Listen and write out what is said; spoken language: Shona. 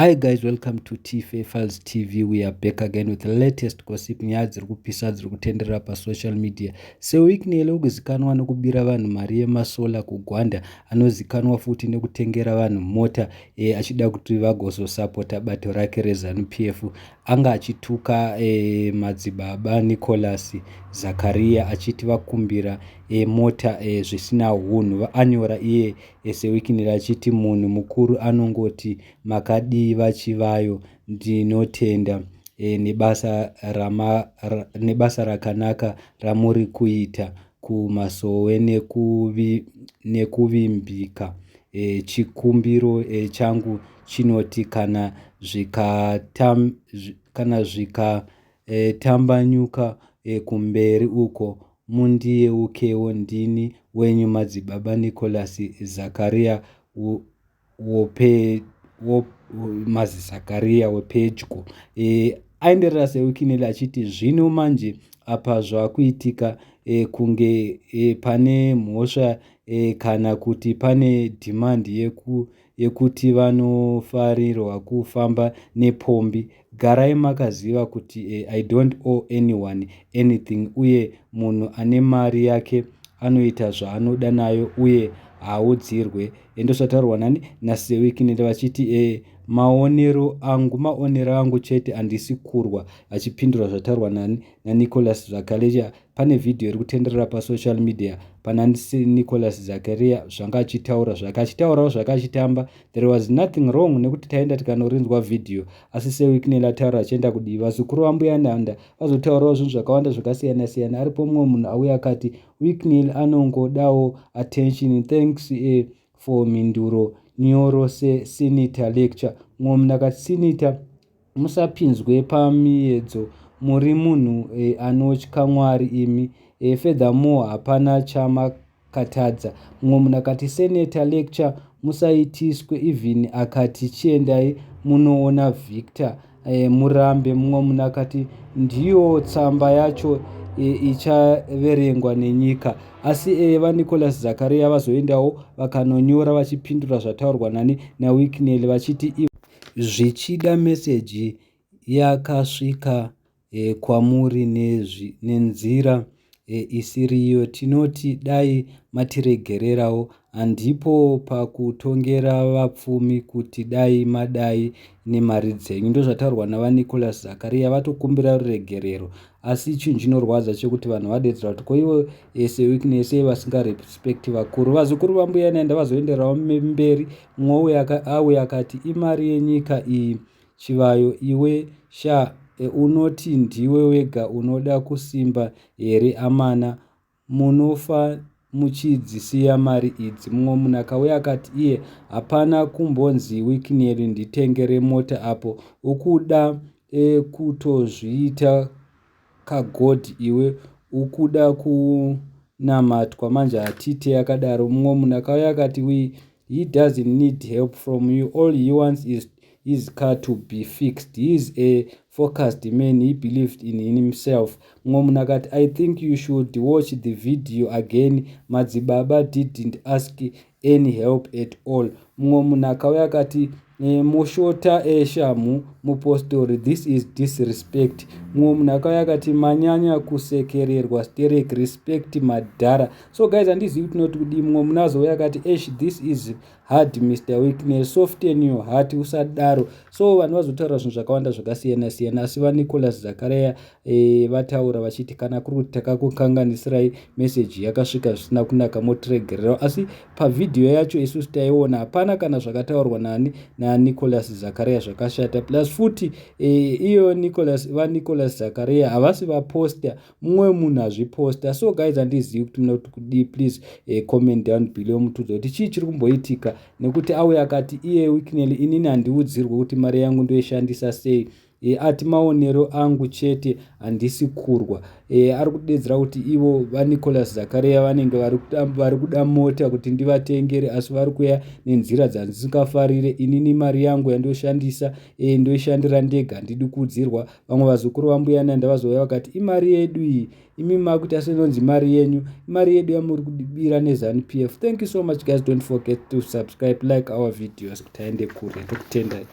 Hi guys, welcome to TFA Files TV. We are back again with the latest gossip nyaya dziri kupisa dziri kutenderera pasocial media. seWicknel uzikanwa nekubira vanhu mari yemasola kugwanda, anozikanwa futi nekutengera vanhu mota achida kuti vagozosapota bato rake reZANU-PF. Anga achituka madzibaba Nicholas Zakaria achiti vakumbira mota zvisina hunhu. Anyora iye seWicknel achiti munhu mukuru anongoti makadiva Chivhayo ndinotenda nebasa rakanaka ramuri kuita kumasowe nekuvimbika. Chikumbiro changu chinoti kana zvikatambanyuka kumberi uko mundiyeukewo. Ndini wenyu madzibaba Nicholas Zakaria Zakaria wepedyo. Aenderera seWicknel achiti zvino manje apa zvakuitika kunge pane mhosva kana kuti pane demand yekuti vanofarirwa kufamba nepombi. Garai makaziva kuti I don't owe anyone anything, uye munhu ane mari yake anoita zvaanoda nayo uye haudzirwe. Ndozvataurwa nani naseWicknel vachiti maonero angu chete, handisi kurwa. Achipindura zvataurwa nani naNicholas Zakaria. Pane vhidhiyo iri kutenderera pasocial media pana Nicholas Zakaria zvanga achitaurawo zvakachitamba. There was nothing wrong nekuti taenda tikanorinzwa vhidhiyo, asi seWicknel ataura achienda kudivi. Vazukuru vambuya nhanda vazotaurawo zvinhu zvakawanda zvakasiyana siyana. Aripo mumwe munhu auya akati Wicknel anongodawo attention, thanks for minduro nyoro sesenator lecture. Mumwe munhu akati senator musapinzwe pamiedzo, muri munhu anotya Mwari imi, furthermore hapana chamakatadza. Mumwe munhu akati senator lecture musaitiswe, even akati chiendai munoona Victor murambe. Mumwe munhu akati ndiyo tsamba yacho ichaverengwa nenyika. Asi vaNicholas Zakaria vazoendawo vakanonyora vachipindura zvataurwa nani naWicknel vachiti zvichida meseji yakasvika kwamuri nenzira isiriyo, tinoti dai matiregererawo. Handipo pakutongera vapfumi kuti dai madai nemari dzenyu. Ndozvataurwa navaNicholas Zakaria. Vatokumbira ruregerero, asi chinhu chinorwadza chekuti vanhu vadedzera kuti koivo seWicknel sei vasingarespecti vakuru. Vazukuru vambuya naenda vazoenderawo mberi. Mumwe auya akati imari yenyika iyi Chivhayo iwe unoti ndiwe wega unoda kusimba here amana, munofa muchidzisiya mari idzi. Mumwe munhu akauya akati iye hapana kumbonzi Wicknel nditengere mota apo, ukuda kutozviita kagodhi iwe, ukuda kunamatwa manje achiti akadaro. Mumwe munhu akauya akati he doesn't need help from you, all he wants is his car to be fixed. He is a focused man, he believed in himself. Mumwe munhu akati I think you should watch the video again, madzibaba didn't ask any help at all. Mumwe munhu akauya akati moshota shamu mupostori, this is disrespect. Mumwe munhu akauya akati manyanya kusekererwa sterek, respect madhara. So guys, handizivi tinoti kudii. Mumwe munhu azouya akati this is hard Mr. Wicknel, soften your heart, usadaro. So vanhu vazotaura zvinhu zvakawanda zvakasiyana siyana, asi vaNicholas Zakaria vataura vachiti kana kuri kuti takakukanganisirai meseji yakasvika zvisina kunaka motiregererawo. Asi pavhidhiyo yacho isusu taiona hapana kana zvakataurwa nani naNicholas Zakaria zvakashata. Plus futi vaNicholas Zakaria havasi vaposta, mumwe munhu azviposta. So guys, handizivi kuti munoti kudii. Please comment down below mutudze kuti chii chiri kumboitika, nekuti auya akati iye Wicknel inini handiudzirwe kuti mari yangu ndoishandisa sei. Ati maonero angu chete, handisi kurwa. Ari kudedzera kuti ivo vaNicholas Zakaria vanenge vari kuda mota kuti ndivatengere, asi vari kuya nenzira dzandisingafarire. Inini mari yangu yandoshandisa ndoishandira ndega, handidi kuudzirwa. Vamwe vazukuru vambuya naenda vazouya vakati imari yedu iyi, imi makuita senonzi mari yenyu, imari yedu yamuri kudibira neZANU-PF. Thank you so much guys, don't forget to subscribe, like our videos kuti aende kure. Ndokutendai.